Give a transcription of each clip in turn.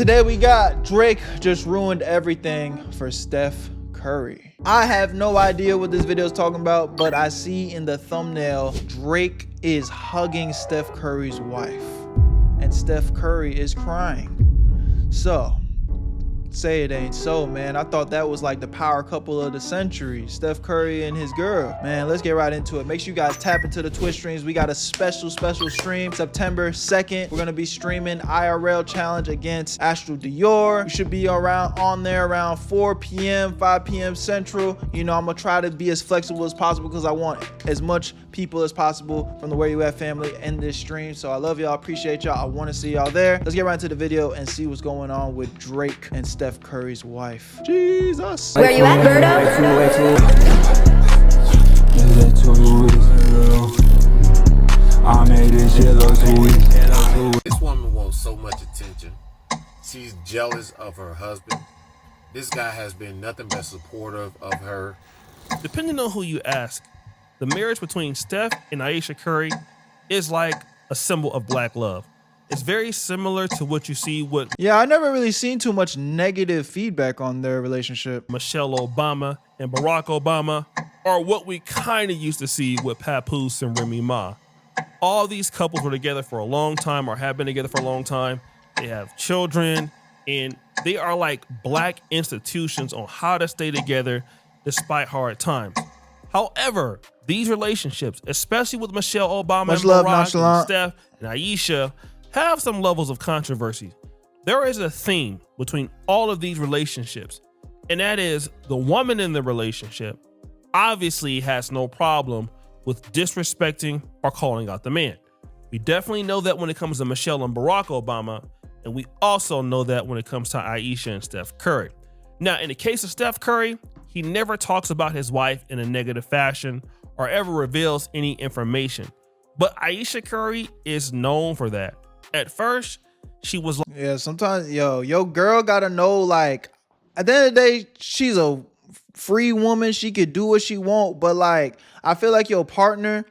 Today we got Drake just ruined everything for Steph Curry. I have no idea what this video is talking about, but I see in the thumbnail Drake is hugging Steph Curry's wife and Steph Curry is crying. So say it ain't so, man. I thought that was like the power couple of the century, Steph Curry and his girl. Man, let's get right into it. Make sure you guys tap into the Twitch streams. We got a special stream September 2nd. We're gonna be streaming IRL challenge against Astral Dior. You should be on there around 4 p.m., 5 p.m. Central. You know, I'm gonna try to be as flexible as possible because I want as much people as possible from the Where You At family in this stream. So I love y'all, appreciate y'all. I want to see y'all there. Let's get right into the video and see what's going on with Drake and Steph Curry's wife. Jesus. Where you at, Berto? I made this shit look sweet. This woman wants so much attention. She's jealous of her husband. This guy has been nothing but supportive of her. Depending on who you ask, the marriage between Steph and Ayesha Curry is like a symbol of black love. It's very similar to what you see with I never really seen too much negative feedback on their relationship. Michelle Obama and Barack Obama, or what we kind of used to see with Papoose and Remy Ma. All these couples were together for a long time or have been together for a long time. They have children and they are like black institutions on how to stay together despite hard times. However, these relationships, especially with Michelle Obama and Barack and Steph and Ayesha, have some levels of controversy. There is a theme between all of these relationships, and that is the woman in the relationship obviously has no problem with disrespecting or calling out the man. We definitely know that when it comes to Michelle and Barack Obama, and we also know that when it comes to Ayesha and Steph Curry. Now, in the case of Steph Curry, he never talks about his wife in a negative fashion or ever reveals any information. But Ayesha Curry is known for that. At first, she was like, sometimes, your girl gotta know, like, at the end of the day, she's a free woman. She could do what she want. But, like, I feel like your partner,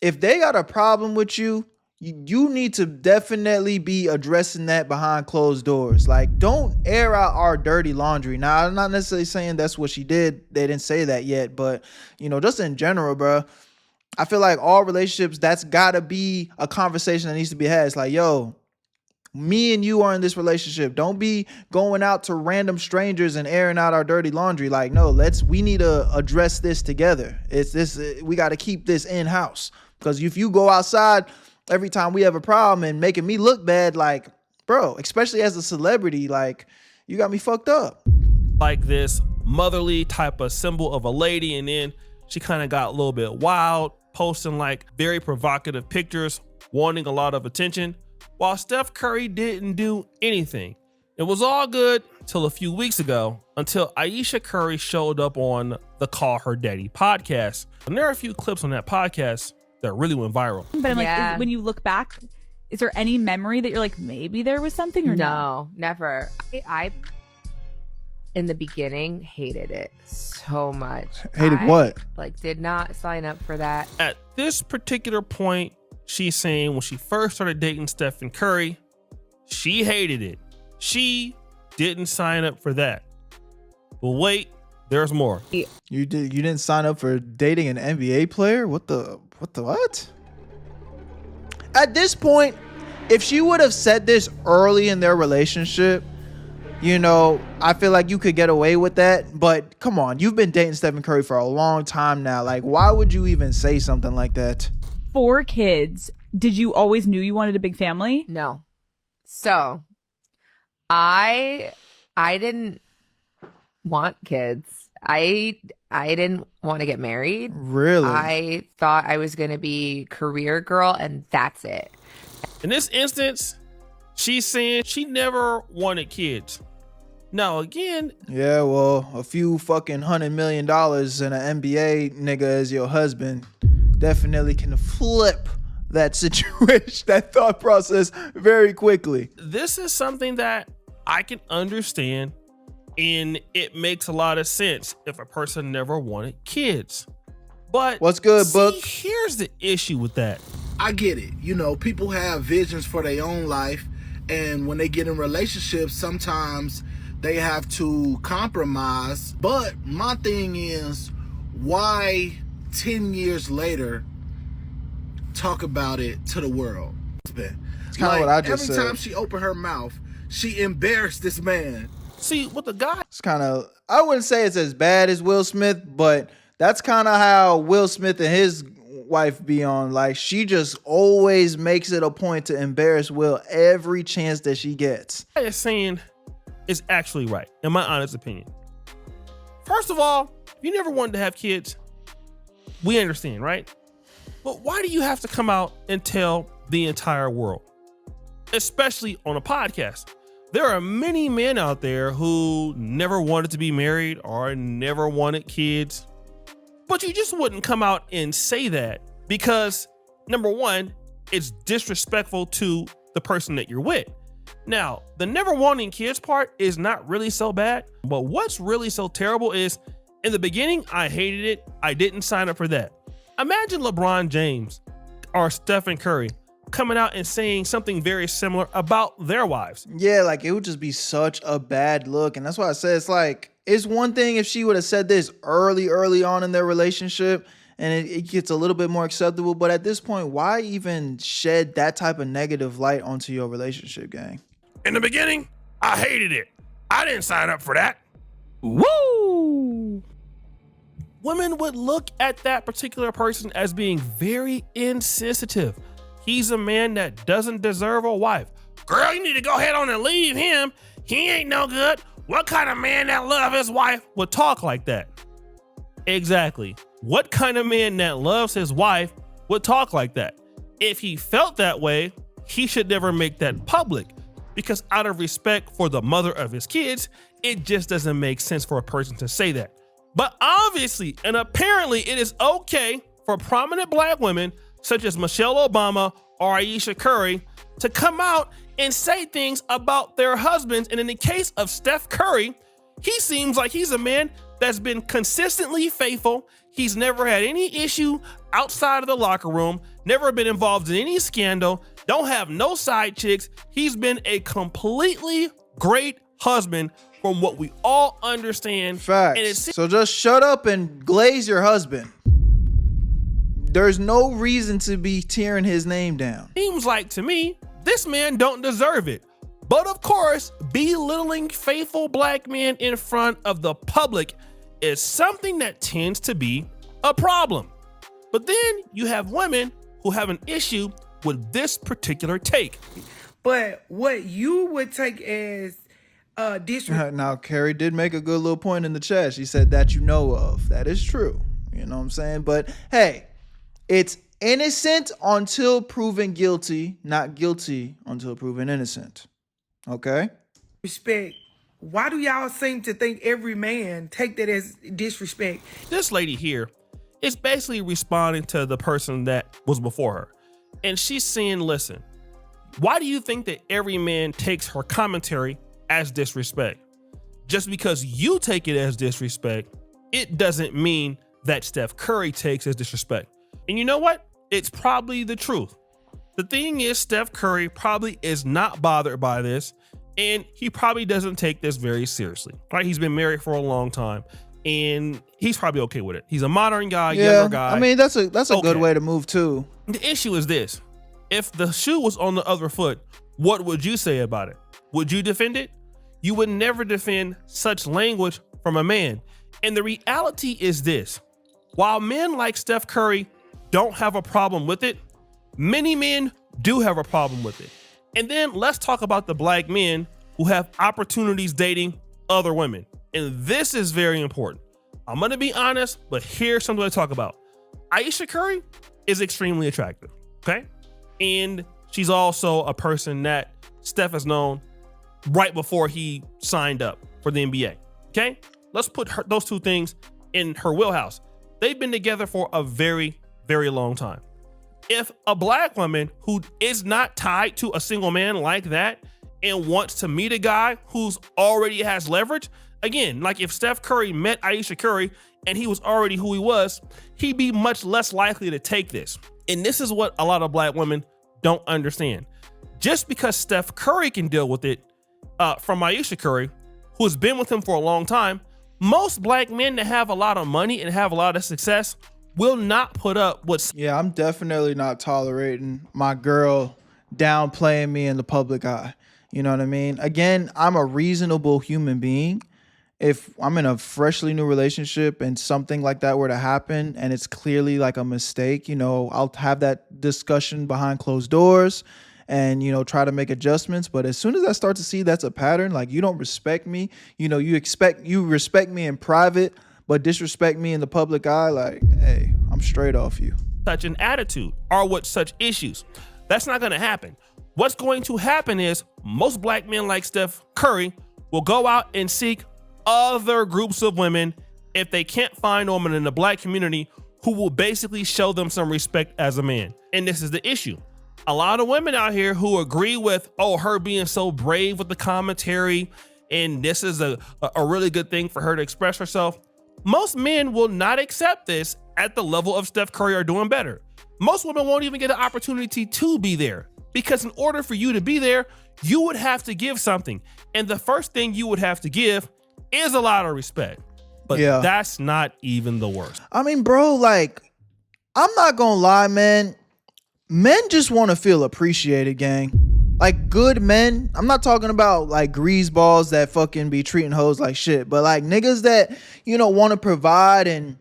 if they got a problem with you, you need to definitely be addressing that behind closed doors. Like, don't air out our dirty laundry. Now, I'm not necessarily saying that's what she did. They didn't say that yet. But, just in general, bro, I feel like all relationships, that's gotta be a conversation that needs to be had. It's like, yo, me and you are in this relationship. Don't be going out to random strangers and airing out our dirty laundry. Like, no, we need to address this together. We got to keep this in house, because if you go outside every time we have a problem and making me look bad, like, bro, especially as a celebrity, like, you got me fucked up. Like this motherly type of symbol of a lady, and then she kind of got a little bit wild, posting like very provocative pictures, wanting a lot of attention, while Steph Curry didn't do anything. It was all good till a few weeks ago, until Ayesha Curry showed up on the Call Her Daddy podcast. And there are a few clips on that podcast that really went viral. But I'm like, when you look back, is there any memory that you're like, maybe there was something or no? Never. I in the beginning hated it so much. Hated what? Like, did not sign up for that. At this particular point, she's saying when she first started dating Stephen Curry, she hated it. She didn't sign up for that. But wait, there's more. You didn't sign up for dating an NBA player? What? At this point, if she would have said this early in their relationship, I feel like you could get away with that. But come on, you've been dating Stephen Curry for a long time now. Like, why would you even say something like that? 4 kids. Did you always knew you wanted a big family? No. So I didn't want kids. I didn't want to get married. Really? I thought I was going to be career girl, and that's it. In this instance, she's saying she never wanted kids. Now, again... Yeah, well, a few fucking $100 million and an NBA nigga as your husband definitely can flip that situation, that thought process very quickly. This is something that I can understand, and it makes a lot of sense if a person never wanted kids. But what's good, Book? Here's the issue with that. I get it. People have visions for their own life, And when they get in relationships, sometimes they have to compromise. But my thing is, why 10 years later talk about it to the world? It's kind of what I just said. Every time she opened her mouth, she embarrassed this man. See, with the guy, It's kind of, I wouldn't say it's as bad as Will Smith, but that's kind of how Will Smith and his wife be on. Like, she just always makes it a point to embarrass Will every chance that she gets. what is saying is actually right, in my honest opinion. First of all, if you never wanted to have kids, we understand, right? But why do you have to come out and tell the entire world, especially on a podcast? There are many men out there who never wanted to be married or never wanted kids, but you just wouldn't come out and say that because, number one, it's disrespectful to the person that you're with. Now, the never wanting kids part is not really so bad, but what's really so terrible is, in the beginning, I hated it. I didn't sign up for that. Imagine LeBron James or Stephen Curry coming out and saying something very similar about their wives. Yeah, like, it would just be such a bad look. And that's why I said, it's like, it's one thing if she would have said this early on in their relationship and it gets a little bit more acceptable. But at this point, why even shed that type of negative light onto your relationship, gang? In the beginning, I hated it. I didn't sign up for that. Woo! Women would look at that particular person as being very insensitive. He's a man that doesn't deserve a wife. Girl, you need to go ahead on and leave him. He ain't no good. What kind of man that love his wife would talk like that? Exactly. What kind of man that loves his wife would talk like that? If he felt that way, he should never make that public, because out of respect for the mother of his kids, it just doesn't make sense for a person to say that. But obviously and apparently it is okay for prominent black women such as Michelle Obama or Ayesha Curry to come out and say things about their husbands. And in the case of Steph Curry, he seems like he's a man that's been consistently faithful. He's never had any issue outside of the locker room, never been involved in any scandal, don't have no side chicks. He's been a completely great husband from what we all understand. Facts. And it's So just shut up and glaze your husband. There's no reason to be tearing his name down. seems like to me, this man don't deserve it. But of course, belittling faithful black men in front of the public is something that tends to be a problem. But then you have women who have an issue with this particular take. But what you would take as disrespect. Now, Carrie did make a good little point in the chat. She said that you know of. That is true. You know what I'm saying? But hey, it's innocent until proven guilty, not guilty until proven innocent. Okay? Respect. Why do y'all seem to think every man take that as disrespect? This lady here is basically responding to the person that was before her. And she's saying, listen, why do you think that every man takes her commentary as disrespect? Just because you take it as disrespect, it doesn't mean that Steph Curry takes as disrespect. And you know what? It's probably the truth. The thing is, Steph Curry probably is not bothered by this, and he probably doesn't take this very seriously, right? He's been married for a long time, and he's probably okay with it. He's a modern guy, younger guy. I mean, that's a good way to move too. The issue is this. If the shoe was on the other foot, what would you say about it? Would you defend it? You would never defend such language from a man. And the reality is this. While men like Steph Curry don't have a problem with it, many men do have a problem with it. And then let's talk about the black men who have opportunities dating other women. And this is very important. I'm going to be honest, but here's something to talk about. Ayesha Curry is extremely attractive, okay? And she's also a person that Steph has known right before he signed up for the NBA, okay? Let's put those two things in her wheelhouse. They've been together for a very, very long time. If a black woman who is not tied to a single man like that and wants to meet a guy who's already has leverage, again, like if Steph Curry met Ayesha Curry and he was already who he was, he'd be much less likely to take this. And this is what a lot of black women don't understand. just because Steph Curry can deal with it, from Ayesha Curry, who's been with him for a long time, most black men that have a lot of money and have a lot of success will not put up with. Yeah, I'm definitely not tolerating my girl downplaying me in the public eye. You know what I mean? Again, I'm a reasonable human being. If I'm in a freshly new relationship and something like that were to happen and it's clearly like a mistake, you know, I'll have that discussion behind closed doors and, you know, try to make adjustments. But as soon as I start to see that's a pattern, like you don't respect me, you know, you respect me in private, but disrespect me in the public eye, like, hey, I'm straight off you. Such an attitude or with such issues. That's not going to happen. What's going to happen is most black men like Steph Curry will go out and seek other groups of women if they can't find a woman in the black community who will basically show them some respect as a man. And this is the issue. A lot of women out here who agree with, oh, her being so brave with the commentary, and this is a really good thing for her to express herself. Most men will not accept this at the level of Steph Curry or doing better. Most women won't even get an opportunity to be there, because in order for you to be there, you would have to give something. And the first thing you would have to give is a lot of respect. But yeah, that's not even the worst. I mean, bro, like, I'm not gonna lie, man. Men just want to feel appreciated, gang. Like, good men. I'm not talking about like greaseballs that fucking be treating hoes like shit, but like niggas that, you know, want to provide and,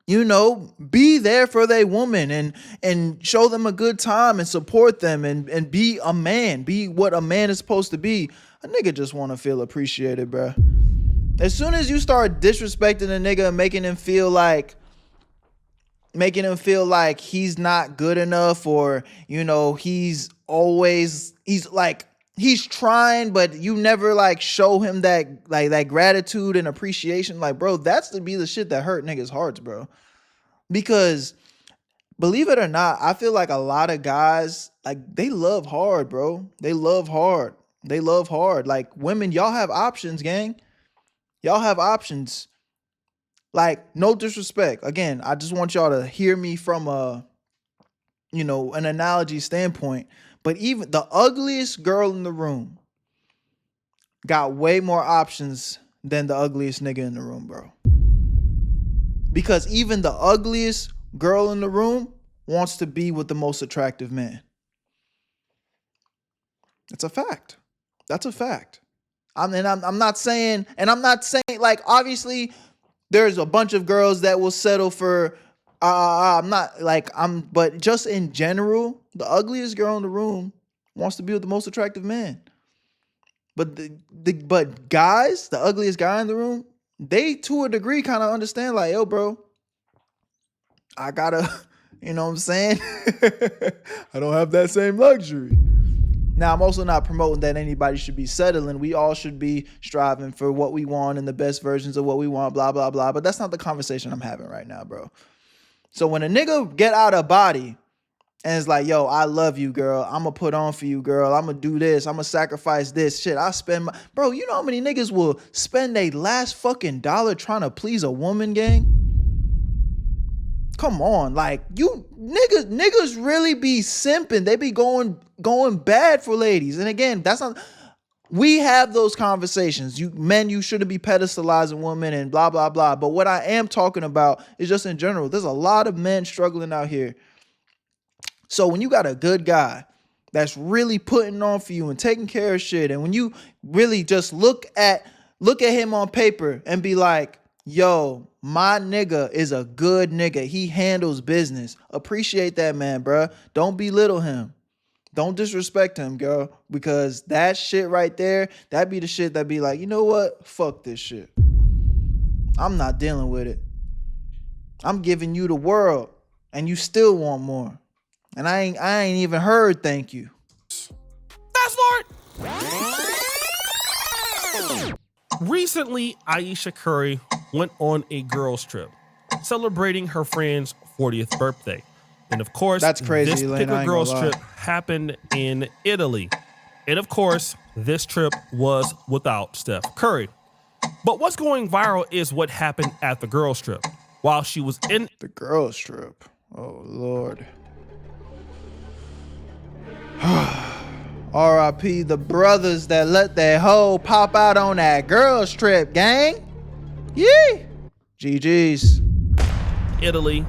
you know, be there for their woman and show them a good time and support them and be a man, be what a man is supposed to be. A nigga just want to feel appreciated, bro. As soon as you start disrespecting a nigga and making him feel like he's not good enough, or, you know, he's trying, but you never like show him that like that gratitude and appreciation, like, bro, that's to be the shit that hurt niggas' hearts, bro. Because believe it or not, I feel like a lot of guys, like, they love hard, bro. They love hard. Like, women, y'all have options, gang. Y'all have options. Like, no disrespect. Again, I just want y'all to hear me from a, you know, an analogy standpoint. But even the ugliest girl in the room got way more options than the ugliest nigga in the room, bro. Because even the ugliest girl in the room wants to be with the most attractive man. It's a fact. That's a fact. I'm not saying like, obviously there's a bunch of girls that will settle for, but just in general, the ugliest girl in the room wants to be with the most attractive man. But but guys, the ugliest guy in the room, they to a degree kind of understand, like, yo, bro, I gotta, you know what I'm saying? I don't have that same luxury. Now, I'm also not promoting that anybody should be settling. We all should be striving for what we want and the best versions of what we want, blah, blah, blah. But that's not the conversation I'm having right now, bro. So when a nigga get out of body and it's like, yo, I love you, girl. I'm going to put on for you, girl. I'm going to do this. I'm going to sacrifice this. Shit, I spend my... Bro, you know how many niggas will spend their last fucking dollar trying to please a woman, gang? Come on, like, you niggas really be simping. They be going bad for ladies. And again, that's not, we have those conversations. You shouldn't be pedestalizing women and blah, blah, blah. But what I am talking about is just in general, there's a lot of men struggling out here. So when you got a good guy that's really putting on for you and taking care of shit, and when you really just look at him on paper and be like, yo, my nigga is a good nigga. He handles business. Appreciate that man, bro. Don't belittle him. Don't disrespect him, girl. Because that shit right there, that be the shit that be like, you know what? Fuck this shit. I'm not dealing with it. I'm giving you the world, and you still want more. And I ain't even heard thank you. Fast forward. Recently, Ayesha Curry went on a girls trip celebrating her friend's 40th birthday. And of course, that's crazy, this particular girls trip happened in Italy. And of course, this trip was without Steph Curry. But what's going viral is what happened at the girls trip. While she was in the girls trip. Oh, Lord. R.I.P. the brothers that let their hoe pop out on that girls trip, gang. Yee. GG's. Italy.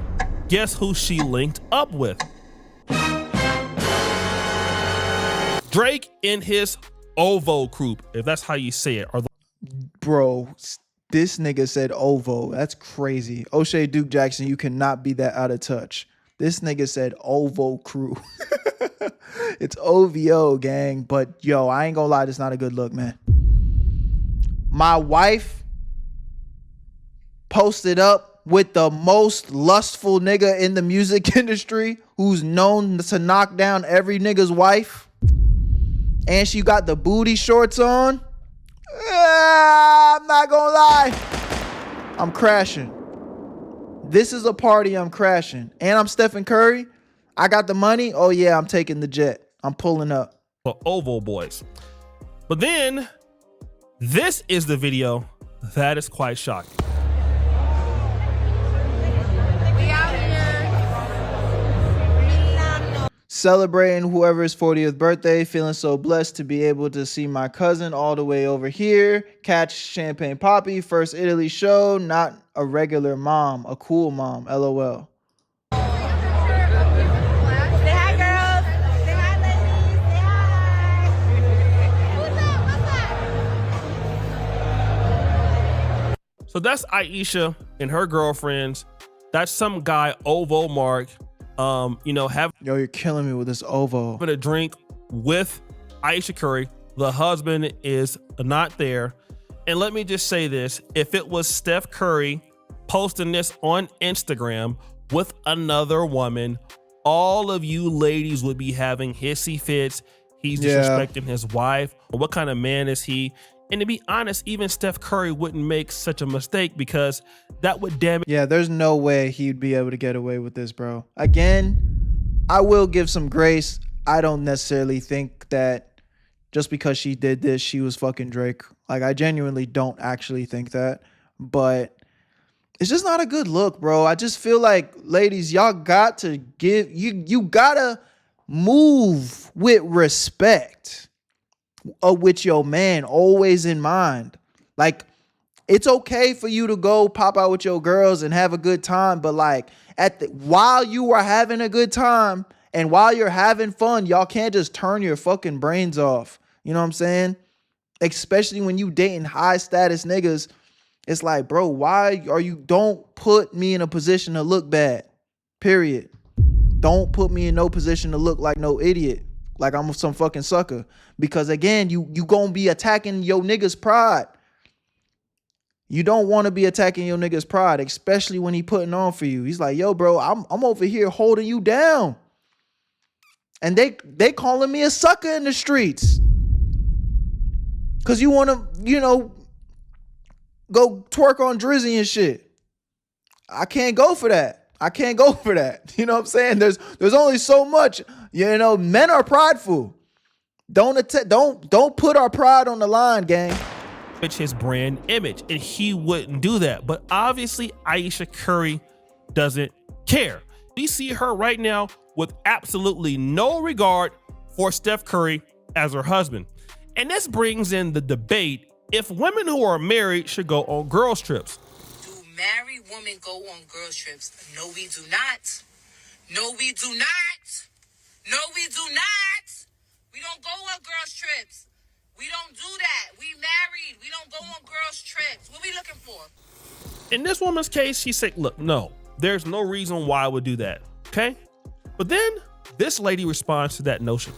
Guess who she linked up with? Drake in his OVO group, if that's how you say it. Bro, this nigga said OVO. That's crazy. O'Shea Duke Jackson, you cannot be that out of touch. This nigga said OVO crew. It's OVO, gang. But yo, I ain't gonna lie, this not a good look, man. My wife posted up with the most lustful nigga in the music industry who's known to knock down every nigga's wife. And she got the booty shorts on. I'm not gonna lie. I'm crashing. This is a party I'm crashing. And I'm Stephen Curry. I got the money. Oh yeah, I'm taking the jet. I'm pulling up. For OVO boys. But then, this is the video that is quite shocking. Celebrating whoever's 40th birthday, feeling so blessed to be able to see my cousin all the way over here. Catch Champagne Poppy, first Italy show, not a regular mom, a cool mom, LOL. Say hi, girls. Say hi, ladies. Say hi. What's up? What's up? So that's Ayesha and her girlfriends. That's some guy, OVO Mark, having Yo, you're killing me with this OVO. a drink with Ayesha Curry. The husband is not there. And let me just say this. If it was Steph Curry posting this on Instagram with another woman, all of you ladies would be having hissy fits. He's disrespecting his wife. What kind of man is he? And to be honest, even Steph Curry wouldn't make such a mistake because that would damage. Yeah, there's no way he'd be able to get away with this, bro. Again, I will give some grace. I don't necessarily think that just because she did this, she was fucking Drake. Like, I genuinely don't actually think that. But it's just not a good look, bro. I just feel like, ladies, y'all got to give, you gotta move with respect. With your man always in mind. Like, it's okay for you to go pop out with your girls and have a good time, but like while you are having a good time and while you're having fun, y'all can't just turn your fucking brains off. You know what I'm saying? Especially when you dating high status niggas. It's like, bro, why are you, don't put me in a position to look bad. Period. Don't put me in no position to look like no idiot. Like I'm some fucking sucker. Because again, you gonna be attacking your nigga's pride. You don't want to be attacking your nigga's pride, especially when he putting on for you. He's like, yo, bro, I'm over here holding you down. And they calling me a sucker in the streets. Cause you wanna, go twerk on Drizzy and shit. I can't go for that. I can't go for that. You know what I'm saying? There's only so much. Men are prideful. Don't put our pride on the line, gang. His brand image, and he wouldn't do that. But obviously, Ayesha Curry doesn't care. We see her right now with absolutely no regard for Steph Curry as her husband. And this brings in the debate if women who are married should go on girls trips. Do married women go on girls trips? No, we do not. No, we do not. No, we do not. We don't go on girls trips. We don't do that. We married. We don't go on girls trips. What we looking for? In this woman's case, she said, look, no, there's no reason why I would do that. Okay. But then this lady responds to that notion.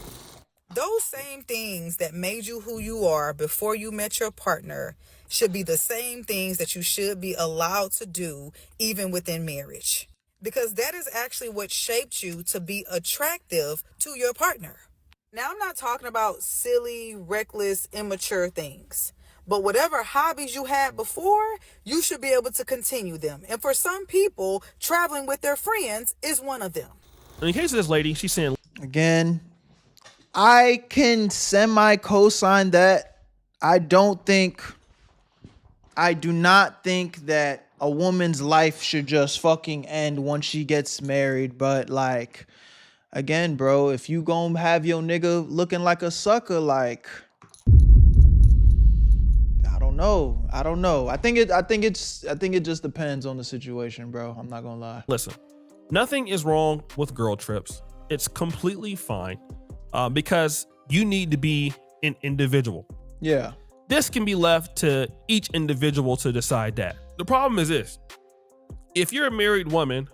Those same things that made you who you are before you met your partner should be the same things that you should be allowed to do even within marriage. Because that is actually what shaped you to be attractive to your partner. Now, I'm not talking about silly, reckless, immature things. But whatever hobbies you had before, you should be able to continue them. And for some people, traveling with their friends is one of them. In the case of this lady, she's saying, again, I can semi-cosign that. I do not think that a woman's life should just fucking end once she gets married. But like, again, bro, if you gonna have your nigga looking like a sucker, like, I don't know. I think it just depends on the situation, bro. I'm not gonna lie. Listen, nothing is wrong with girl trips. It's completely fine because you need to be an individual. Yeah. This can be left to each individual to decide that. The problem is this. If you're a married woman,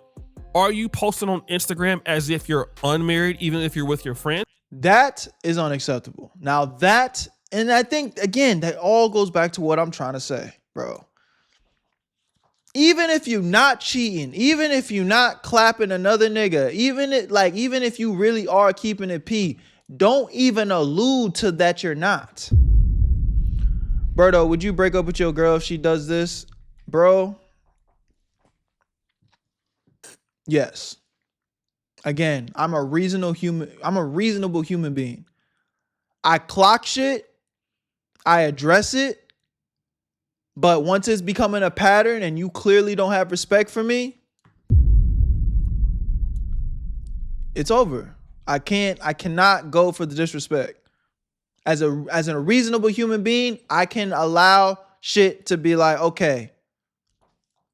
are you posting on Instagram as if you're unmarried, even if you're with your friend? That is unacceptable. Now that, and I think, again, that all goes back to what I'm trying to say, bro. Even if you're not cheating, even if you're not clapping another nigga, even if you really are keeping it P, don't even allude to that you're not. Berto, would you break up with your girl if she does this? Bro. Yes. Again, I'm a reasonable human being. I clock shit. I address it. But once it's becoming a pattern and you clearly don't have respect for me, it's over. I cannot go for the disrespect. As a reasonable human being, I can allow shit to be like, okay,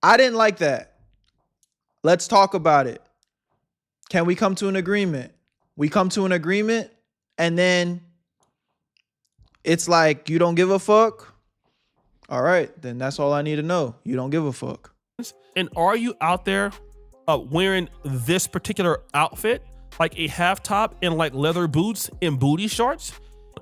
I didn't like that. Let's talk about it. Can we come to an agreement? We come to an agreement and then it's like, you don't give a fuck. All right, then that's all I need to know. You don't give a fuck. And are you out there wearing this particular outfit, like a half top and like leather boots and booty shorts,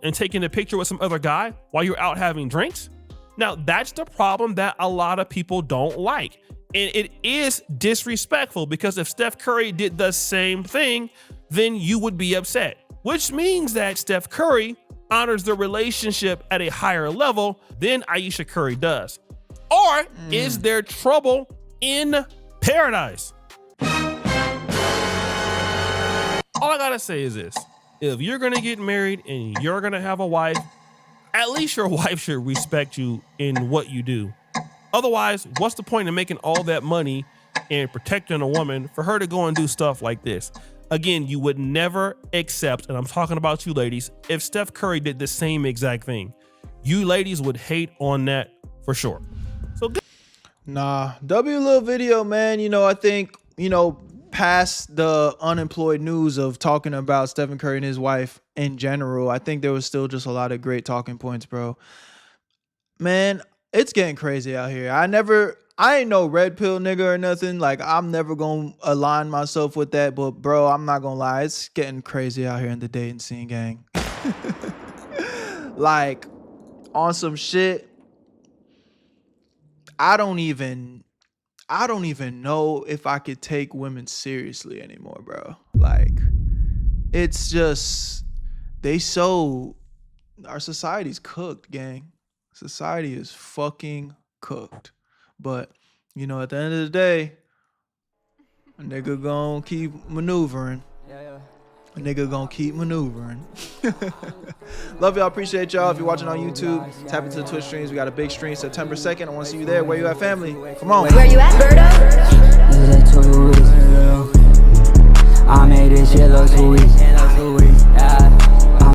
and taking a picture with some other guy while you're out having drinks? Now, that's the problem that a lot of people don't like. And it is disrespectful because if Steph Curry did the same thing, then you would be upset, which means that Steph Curry honors the relationship at a higher level than Ayesha Curry does. Or is there trouble in paradise? All I gotta say is this. If you're gonna get married and you're gonna have a wife, at least your wife should respect you in what you do. Otherwise, what's the point of making all that money and protecting a woman for her to go and do stuff like this? Again, you would never accept, and I'm talking about you ladies, if Steph Curry did the same exact thing. You ladies would hate on that for sure. So nah, W little video, man. You know, I think, you know, past the unemployed news of talking about Stephen Curry and his wife in general, I think there was still just a lot of great talking points, bro. Man, it's getting crazy out here. I ain't no red pill nigga or nothing. Like, I'm never gonna align myself with that. But bro, I'm not gonna lie, it's getting crazy out here in the dating scene, gang. Like, on some shit, I don't even know if I could take women seriously anymore, bro. Like, it's just, our society's cooked, gang. Society is fucking cooked. But, you know, at the end of the day, a nigga gonna keep maneuvering. A nigga gonna keep maneuvering. Love y'all. Appreciate y'all. If you're watching on YouTube, tap into the Twitch streams. We got a big stream September 2nd. I want to see you there. Where you at, family? Come on. Where you at, Berto? I made this yellow sweet.